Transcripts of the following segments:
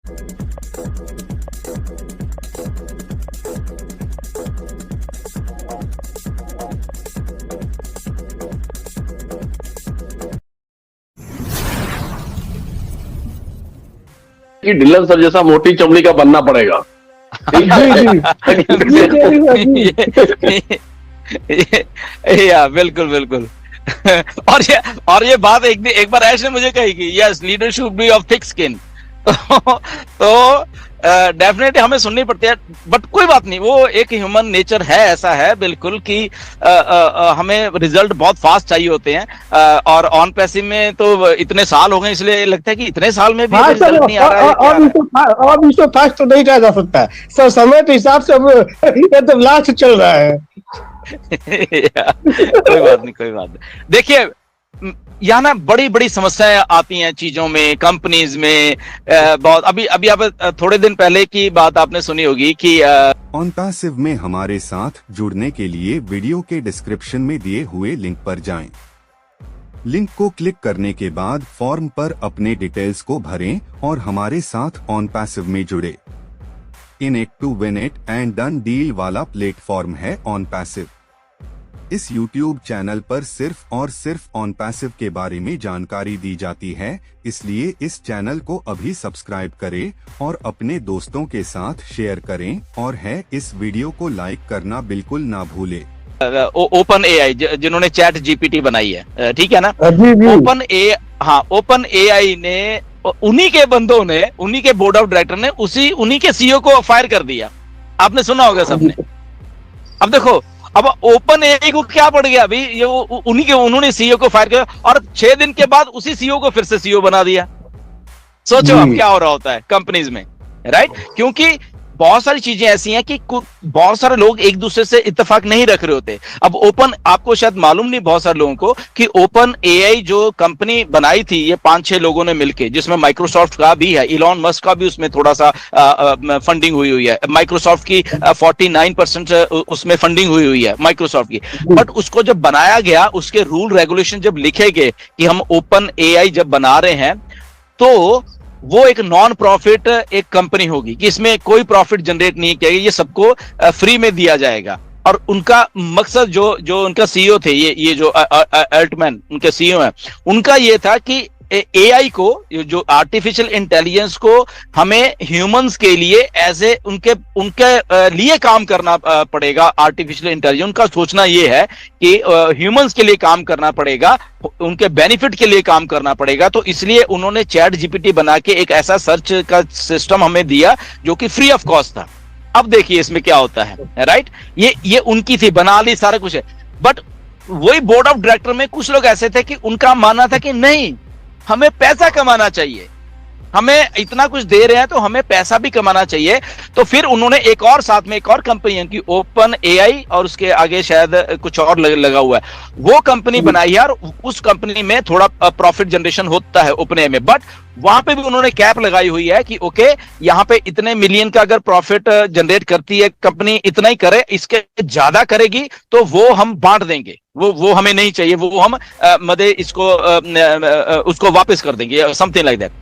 कि Dylan sir जैसा मोटी चमड़ी का बनना पड़ेगा। या बिल्कुल बिल्कुल। और ये बात एक बार ऐश ने मुझे कही कि yes leader should be of thick skin. तो डेफिनेटली हमें सुननी पड़ती है, बट कोई बात नहीं, वो एक ह्यूमन नेचर है, ऐसा है बिल्कुल कि हमें रिजल्ट बहुत फास्ट चाहिए होते हैं। और ऑन पैसिव में तो इतने साल हो गए, इसलिए लगता है कि इतने साल में भी रिजल्ट नहीं आ रहा है। अब इसको फास्ट तो नहीं कहा जा सकता है, सर समय के हिसाब से अब एकदम लास्ट चल रहा है। कोई बात नहीं, कोई बात नहीं। देखिए यहाँ ना बड़ी बड़ी समस्याएं आती हैं चीजों में, कंपनीज में। बहुत अभी आप थोड़े दिन पहले की बात आपने सुनी होगी कि ऑन पैसिव में हमारे साथ जुड़ने के लिए वीडियो के डिस्क्रिप्शन में दिए हुए लिंक पर जाएं। लिंक को क्लिक करने के बाद फॉर्म पर अपने डिटेल्स को भरें और हमारे साथ ऑन पैसिव में जुड़े। In it to win it and done deal वाला प्लेटफॉर्म है ऑन पैसिव। इस YouTube चैनल पर सिर्फ और सिर्फ ऑन पैसिव के बारे में जानकारी दी जाती है, इसलिए इस चैनल को अभी सब्सक्राइब करें और अपने दोस्तों के साथ शेयर करें, और है इस वीडियो को लाइक करना बिल्कुल ना भूले। ओपन एआई जिन्होंने चैट जीपीटी बनाई है, ठीक है ना, ओपन एआई ने, उन्हीं के बंदों ने, उन्हीं के बोर्ड ऑफ डायरेक्टर ने उन्हीं के सीईओ को फायर कर दिया। आपने सुना होगा सबने। अब देखो, अब ओपन एआई को क्या पड़ गया अभी, ये उन्होंने सीईओ को फायर किया और 6 दिन के बाद उसी सीईओ को फिर से सीईओ बना दिया। सोचो अब क्या हो रहा होता है कंपनीज में, राइट? क्योंकि बहुत सारी चीजें ऐसी हैं कि बहुत सारे लोग एक दूसरे से इत्तेफाक नहीं रख रहे होते। अब ओपन, आपको शायद मालूम नहीं बहुत सारे लोगों को कि ओपन एआई जो कंपनी बनाई थी, ये 5-6 लोगों ने मिलके, जिसमें माइक्रोसॉफ्ट का भी है, इलॉन मस्क का भी उसमें थोड़ा सा फंडिंग हुई है। माइक्रोसॉफ्ट की 49% उसमें फंडिंग हुई है माइक्रोसॉफ्ट की। बट उसको जब बनाया गया, उसके रूल रेगुलेशन जब लिखे गए कि हम ओपन एआई जब बना रहे हैं, तो वो एक नॉन प्रॉफिट एक कंपनी होगी कि इसमें कोई प्रॉफिट जनरेट नहीं किया, ये सबको फ्री में दिया जाएगा। और उनका मकसद, जो उनका सीईओ थे, ये जो अल्टमैन उनके सीईओ हैं, उनका ये था कि एआई को, जो आर्टिफिशियल इंटेलिजेंस को हमें ह्यूमंस के लिए ऐसे उनके लिए काम करना पड़ेगा। आर्टिफिशियल इंटेलिजेंस, उनका सोचना ये है कि ह्यूमंस के लिए काम करना पड़ेगा, उनके बेनिफिट के लिए काम करना पड़ेगा। तो इसलिए उन्होंने चैट जीपीटी बना के एक ऐसा सर्च का सिस्टम हमें दिया जो कि फ्री ऑफ कॉस्ट था। अब देखिए इसमें क्या होता है, राइट? ये उनकी थी, बना ली, सारा कुछ है। बट वही बोर्ड ऑफ डायरेक्टर में कुछ लोग ऐसे थे कि उनका मानना था कि नहीं, हमें पैसा कमाना चाहिए, हमें इतना कुछ दे रहे हैं तो हमें पैसा भी कमाना चाहिए। तो फिर उन्होंने एक और साथ में एक और कंपनी है कि ओपन एआई, और उसके आगे शायद कुछ और लगा हुआ है, वो कंपनी बनाई है। और उस कंपनी में थोड़ा प्रॉफिट जनरेशन होता है ओपन एआई में, बट वहां पे भी उन्होंने कैप लगाई हुई है कि ओके, यहाँ पे इतने मिलियन का अगर प्रॉफिट जनरेट करती है कंपनी, इतना ही करे, इसके ज्यादा करेगी तो वो हम बांट देंगे, वो हमें नहीं चाहिए, वो हम उसको वापस कर देंगे, समथिंग लाइक दैट।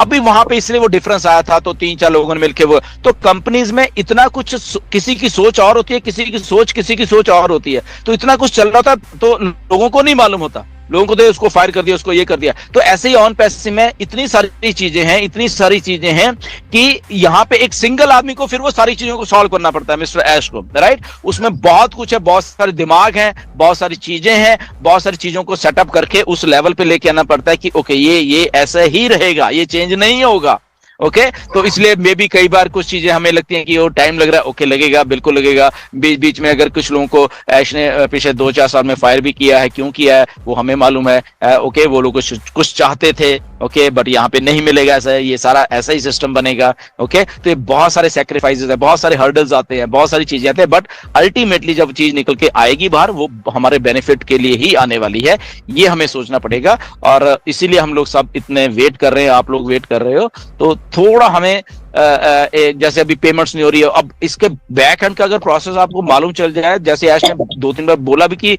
अभी वहां पे इसलिए वो डिफरेंस आया था, तो 3-4 लोगों ने मिलकर वो, तो कंपनीज में इतना कुछ, किसी की सोच और होती है, किसी की सोच और होती है। तो इतना कुछ चल रहा था तो लोगों को नहीं मालूम होता, लोगों को तो उसको फायर कर दिया, उसको ये कर दिया। तो ऐसे ही ऑन पैसिव में इतनी सारी चीजें हैं कि यहाँ पे एक सिंगल आदमी को फिर वो सारी चीजों को सॉल्व करना पड़ता है, मिस्टर ऐश को, राइट? उसमें बहुत कुछ है, बहुत सारे दिमाग हैं, बहुत सारी चीजें हैं, बहुत सारी चीजों को सेटअप करके उस लेवल पे लेके आना पड़ता है कि ओके, ये ऐसा ही रहेगा, ये चेंज नहीं होगा। ओके, तो इसलिए मे भी कई बार कुछ चीजें हमें लगती हैं कि वो टाइम लग रहा है। ओके, लगेगा, बिल्कुल लगेगा। बीच में अगर कुछ लोगों को ऐश ने पिछले 2-4 साल में फायर भी किया है, क्यों किया है वो हमें मालूम है। ओके, वो लोग कुछ चाहते थे, ओके, बट यहाँ पे नहीं मिलेगा, ऐसा है, ये सारा ऐसा ही सिस्टम बनेगा। ओके, तो ये बहुत सारे सैक्रिफाइसेस है, बहुत सारे हर्डल्स आते हैं, बहुत सारी चीजें आते हैं, बट अल्टीमेटली जब चीज निकल के आएगी बाहर, वो हमारे बेनिफिट के लिए ही आने वाली है, ये हमें सोचना पड़ेगा। और इसीलिए हम लोग सब इतने वेट कर रहे हैं, आप लोग वेट कर रहे हो, तो थोड़ा हमें जैसे अभी पेमेंट्स नहीं हो रही है, अब इसके बैक एंड का अगर प्रोसेस आपको मालूम चल जाए, जैसे ऐश ने 2-3 बार बोला भी कि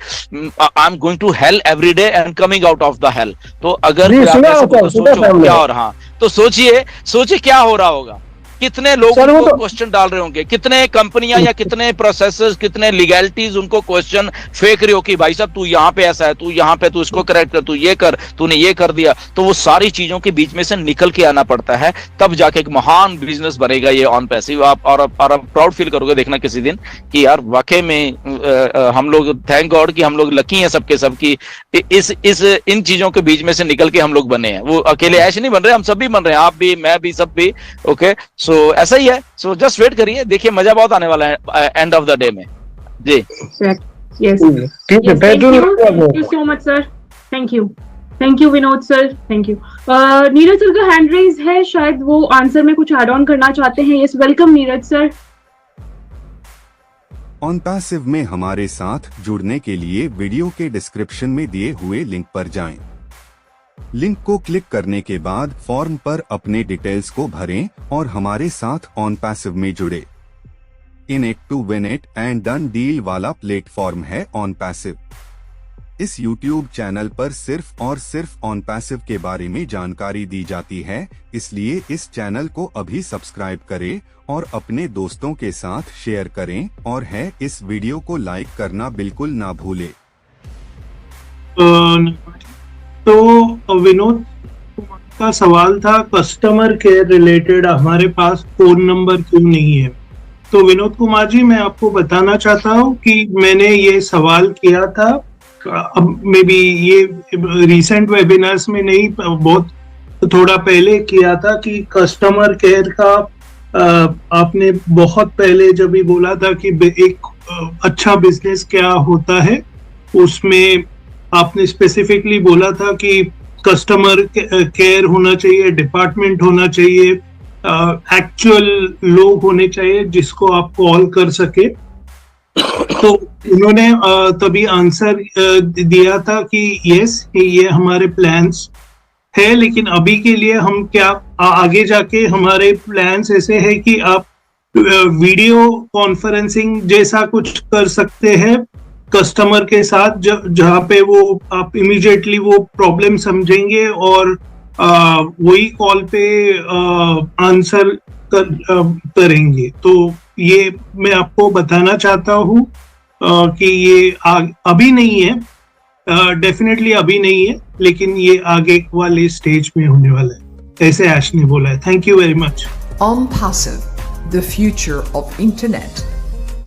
I am going to hell every day and coming out of the hell, तो अगर जी, आप सुना ऐसे होगा, तो सुना सोचो था क्या हमने। हो रहा, तो सोचिए क्या हो रहा होगा, कितने लोग सर, वो उनको तो- क्वेश्चन डाल रहे होंगे, कितने कंपनियां या कितने प्रोसेसर्स, कितने लीगैलिटीज उनको क्वेश्चन फेंक रही हो कि भाई साहब तू यहाँ पे ऐसा है, तू यहाँ पे, तू इसको करेक्ट कर, तू ये कर, तूने ये कर दिया, तो वो सारी चीजों के बीच में से निकल के आना पड़ता है, तब जाके एक महान बिजनेस बनेगा ये ऑन पैसिव। आप और प्राउड फील करोगे देखना किसी दिन कि यार वाकई में हम लोग, थैंक गॉड कि हम लोग लकी हैं सबके सब की इस इन चीजों के बीच में से निकल के हम लोग बने हैं। वो अकेले ऐसे नहीं बन रहे, हम सब भी बन रहे हैं, आप भी, मैं भी, सब भी। ओके, सो ऐसा ही है। सो जस्ट वेट करिए, देखिए मजा बहुत आने वाला है एंड ऑफ द डे में जी। Yes. ठीक है, Yes, thank petrol you so much, sir. Thank you, Vinod sir. Thank you. Neeraj sir का हैंड रेज है, शायद वो आंसर में कुछ ऐड ऑन करना चाहते हैं। Yes, welcome Neeraj sir. On passive में हमारे साथ जुड़ने के लिए वीडियो के डिस्क्रिप्शन में दिए हुए लिंक पर जाएं। लिंक को क्लिक करने के बाद फॉर्म पर अपने डिटेल्स को भरें और हमारे साथ ऑन पैसिव में जुड़े। In it to win it and done deal वाला प्लेटफॉर्म है ऑन पैसिव। इस YouTube चैनल पर सिर्फ और सिर्फ ऑन पैसिव के बारे में जानकारी दी जाती है, इसलिए इस चैनल को अभी सब्सक्राइब करें और अपने दोस्तों के साथ शेयर करें, और है इस वीडियो को लाइक करना बिल्कुल ना भूले। तो विनोद का सवाल था कस्टमर केयर रिलेटेड, हमारे पास फोन नंबर क्यों नहीं है। तो विनोद कुमार जी, मैं आपको बताना चाहता हूँ कि मैंने ये सवाल किया था, अब मे बी ये रिसेंट वेबिनार्स में नहीं, बहुत थोड़ा पहले किया था, कि कस्टमर केयर का आपने बहुत पहले जब भी बोला था कि एक अच्छा बिजनेस क्या होता है, उसमें आपने स्पेसिफिकली बोला था कि कस्टमर केयर होना चाहिए, डिपार्टमेंट होना चाहिए, एक्चुअल लोग होने चाहिए जिसको आप कॉल कर सके। तो उन्होंने तभी आंसर दिया था कि यस, ये हमारे प्लान्स है, लेकिन अभी के लिए हम क्या आगे जाके हमारे प्लान्स ऐसे है कि आप वीडियो कॉन्फ्रेंसिंग जैसा कुछ कर सकते हैं कस्टमर के साथ, जहाँ पे वो आप इमीडिएटली वो प्रॉब्लम समझेंगे और वही कॉल पे आंसर करेंगे। तो ये मैं आपको बताना चाहता हूँ कि ये अभी नहीं है, डेफिनेटली अभी नहीं है, लेकिन ये आगे वाले स्टेज में होने वाला है, ऐसे ऐश ने बोला है। Thank you very much. On Passive, the future of internet.